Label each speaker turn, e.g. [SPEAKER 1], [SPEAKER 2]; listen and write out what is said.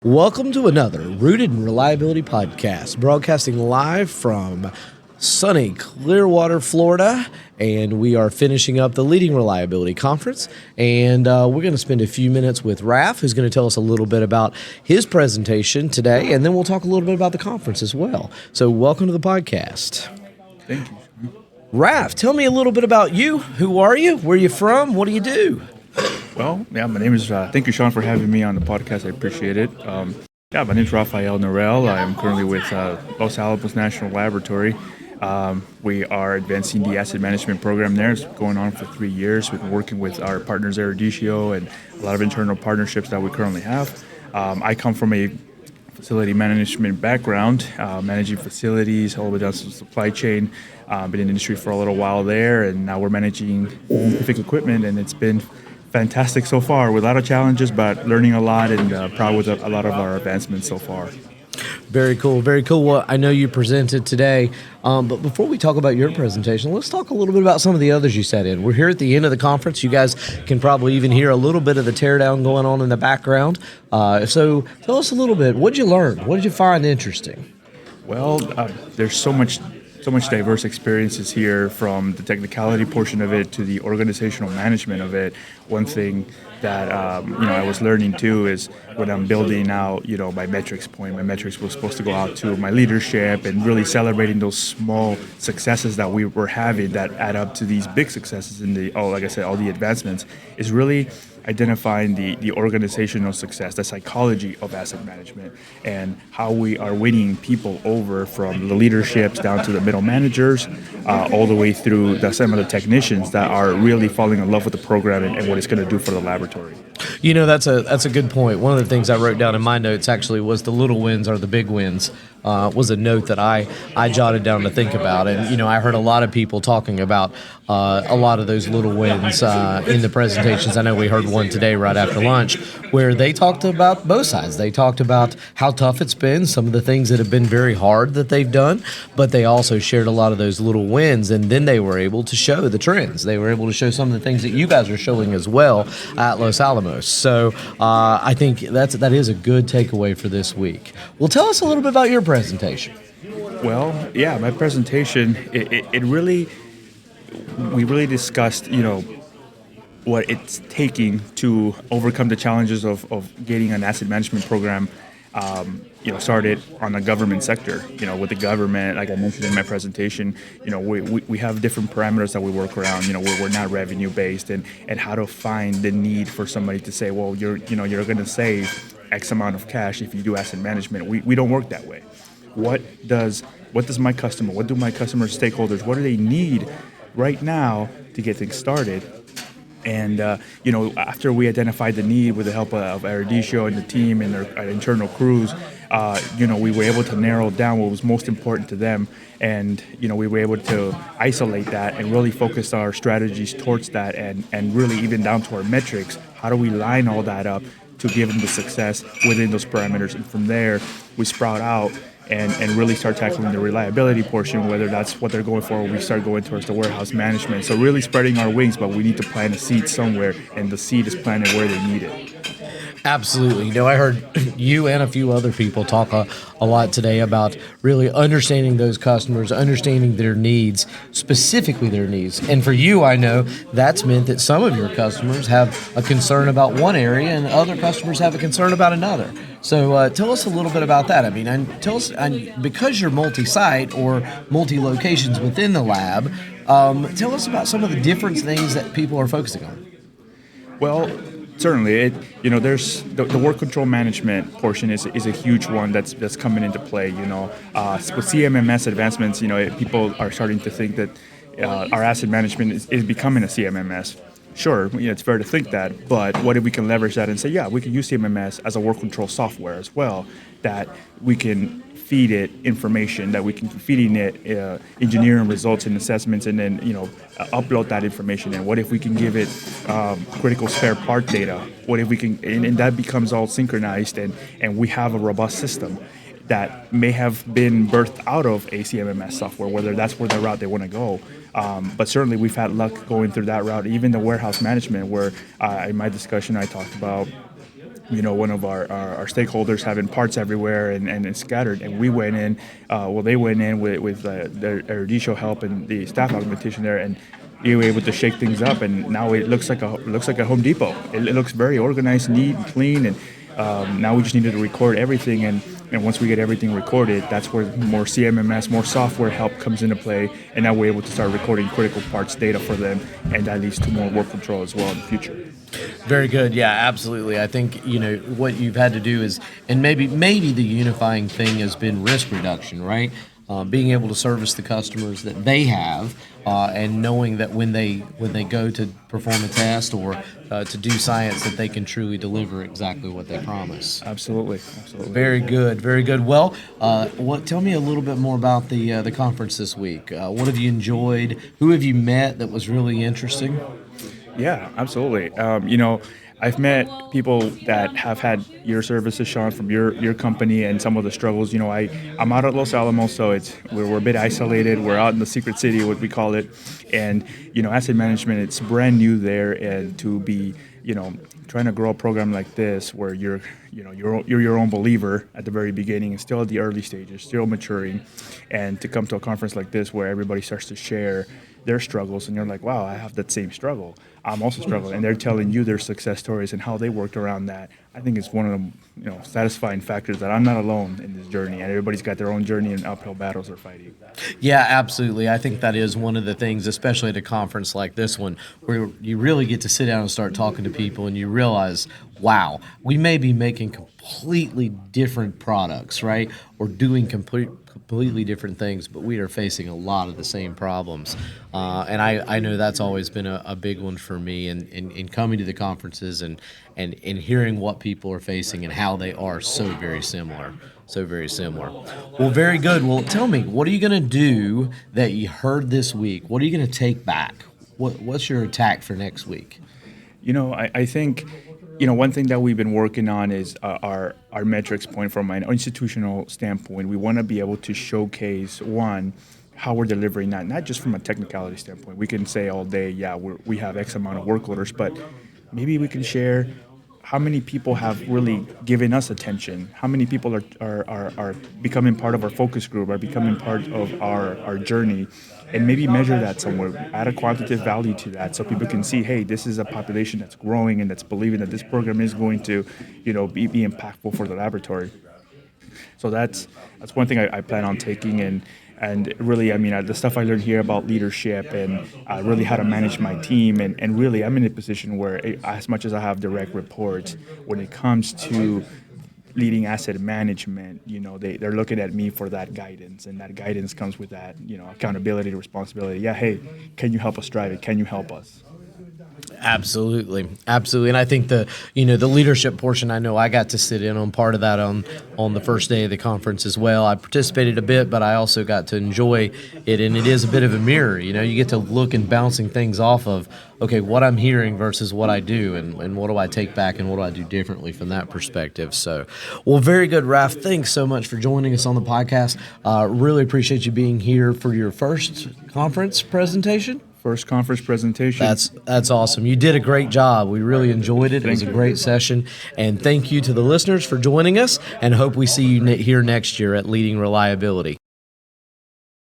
[SPEAKER 1] Welcome to another Rooted in Reliability podcast, broadcasting live from sunny Clearwater, Florida, and we are finishing up the Leading Reliability Conference, and we're going to spend a few minutes with Raf, who's going to tell us a little bit about his presentation today, and then we'll talk a little bit about the conference as well. So welcome to the podcast.
[SPEAKER 2] Thank you.
[SPEAKER 1] Raf, tell me a little bit about you. Who are you? Where are you from? What do you do?
[SPEAKER 2] Well, my name is, thank you, Shon, for having me on the podcast. I appreciate it. My name is Rafael Nerell. I am currently with Los Alamos National Laboratory. We are advancing the asset management program there. It's going on for 3 years. We've been working with our partners, Eruditio, and a lot of internal partnerships that we currently have. I come from a facility management background, managing facilities all the way down to the supply chain. Been in the industry for a little while there, and now we're managing scientific equipment, and it's been fantastic so far, with a lot of challenges, but learning a lot and proud with a lot of our advancements so far.
[SPEAKER 1] Very cool, very cool. Well, I know you presented today, but before we talk about your presentation, let's talk a little bit about some of the others you sat in. We're here at the end of the conference. You guys can probably even hear a little bit of the teardown going on in the background. So tell us a little bit. What did you learn? What did you find interesting?
[SPEAKER 2] Well, there's so much diverse experiences here, from the technicality portion of it to the organizational management of it. One thing that I was learning too is when I'm building out my metrics point. My metrics was supposed to go out to my leadership and really celebrating those small successes that we were having that add up to these big successes in like I said, all the advancements, is really identifying the organizational success, the psychology of asset management, and how we are winning people over from the leaderships down to the middle managers, all the way through some of the technicians that are really falling in love with the program and what it's going to do for the laboratory.
[SPEAKER 1] That's a good point. One of the things I wrote down in my notes actually was the little wins are the big wins. Was a note that I jotted down to think about. And, I heard a lot of people talking about a lot of those little wins in the presentations. I know we heard one today right after lunch where they talked about both sides. They talked about how tough it's been, some of the things that have been very hard that they've done, but they also shared a lot of those little wins, and then they were able to show the trends. They were able to show some of the things that you guys are showing as well at Los Alamos. So I think that is a good takeaway for this week. Well, tell us a little bit about your presentation.
[SPEAKER 2] Well, yeah, my presentation, we really discussed, what it's taking to overcome the challenges of getting an asset management program, started on the government sector. With the government, like I mentioned in my presentation, we have different parameters that we work around. We're not revenue based, and how to find the need for somebody to say, well, you're going to save X amount of cash if you do asset management. We don't work that way. What does my customer, what do my customer stakeholders, what do they need right now to get things started? And, after we identified the need with the help of Eruditio and the team and their internal crews, we were able to narrow down what was most important to them. And, we were able to isolate that and really focus our strategies towards that, and really even down to our metrics. How do we line all that up to give them the success within those parameters? And from there, we sprout out and really start tackling the reliability portion, whether that's what they're going for, or we start going towards the warehouse management. So really spreading our wings, but we need to plant a seed somewhere, and the seed is planted where they need it.
[SPEAKER 1] Absolutely. I heard you and a few other people talk a lot today about really understanding those customers, understanding their needs, specifically their needs. And for you, I know that's meant that some of your customers have a concern about one area and other customers have a concern about another. So tell us a little bit about that. Because you're multi-site or multi-locations within the lab, tell us about some of the different things that people are focusing on.
[SPEAKER 2] Well, certainly, there's the work control management portion is a huge one that's coming into play. With CMMS advancements, people are starting to think that our asset management is becoming a CMMS. Sure, it's fair to think that, but what if we can leverage that and say, yeah, we can use CMMS as a work control software as well, that we can feed it information, that we can feeding it engineering results and assessments, and then upload that information. And what if we can give it critical spare part data? What if we can, and that becomes all synchronized, and we have a robust system that may have been birthed out of a CMMS software, whether that's where the route they want to go. But certainly we've had luck going through that route, even the warehouse management, where in my discussion I talked about one of our stakeholders having parts everywhere and it's scattered. And we went in, they went in with their Erudicio help and the staff augmentation there, and we were able to shake things up. And now it looks like a Home Depot. It looks very organized, neat, and clean. And now we just needed to record everything. And once we get everything recorded, that's where more CMMS, more software help comes into play. And now we're able to start recording critical parts data for them, and that leads to more work control as well in the future.
[SPEAKER 1] Very good. Yeah, absolutely. I think, what you've had to do is, and maybe the unifying thing has been risk reduction, right? Being able to service the customers that they have, and knowing that when they go to perform a test or to do science, that they can truly deliver exactly what they promise.
[SPEAKER 2] Absolutely.
[SPEAKER 1] Very good, very good. Well, tell me a little bit more about the conference this week. What have you enjoyed? Who have you met that was really interesting?
[SPEAKER 2] Yeah, absolutely. I've met people that have had your services, Shon, from your company and some of the struggles. I'm out at Los Alamos, so we're a bit isolated. We're out in the secret city, what we call it, and asset management, it's brand new there, and to be trying to grow a program like this where you're your own believer at the very beginning and still at the early stages, still maturing, and to come to a conference like this where everybody starts to share their struggles and you're like, wow, I have that same struggle. I'm also struggling, and they're telling you their success stories and how they worked around that. I think it's one of the satisfying factors that I'm not alone in this journey, and everybody's got their own journey and uphill battles they're fighting.
[SPEAKER 1] Yeah, absolutely. I think that is one of the things, especially at a conference like this one, where you really get to sit down and start talking to people, and you realize, wow, we may be making completely different products, right, or doing completely different things, but we are facing a lot of the same problems. And I know that's always been a big one for me in coming to the conferences and hearing what people are facing and how they are so very similar. So very similar. Well, very good. Well, tell me, what are you going to do that you heard this week? What are you going to take back? What's your attack for next week?
[SPEAKER 2] I think one thing that we've been working on is our metrics point from an institutional standpoint. We want to be able to showcase, one, how we're delivering that, not just from a technicality standpoint. We can say all day, yeah, we have X amount of work orders, but maybe we can share how many people have really given us attention, how many people are becoming part of our focus group, are becoming part of our journey, and maybe measure that somewhere, add a quantitative value to that so people can see, hey, this is a population that's growing and that's believing that this program is going to, be impactful for the laboratory. So that's one thing I plan on taking, and really, the stuff I learned here about leadership and really how to manage my team, and really I'm in a position where as much as I have direct reports, when it comes to leading asset management, they're looking at me for that guidance, and that guidance comes with that, accountability, responsibility. Yeah, hey, can you help us drive it? Can you help us?
[SPEAKER 1] Absolutely. And I think the leadership portion, I know I got to sit in on part of that on the first day of the conference as well. I participated a bit, but I also got to enjoy it, and it is a bit of a mirror. You get to look and bouncing things off of, okay, what I'm hearing versus what I do, and what do I take back and what do I do differently from that perspective. So, well, very good, Raf. Thanks so much for joining us on the podcast. Really appreciate you being here for your first conference presentation.
[SPEAKER 2] First conference presentation.
[SPEAKER 1] That's awesome. You did a great job. We really enjoyed it. It was a great session. And thank you to the listeners for joining us, and hope we see you here next year at Leading Reliability.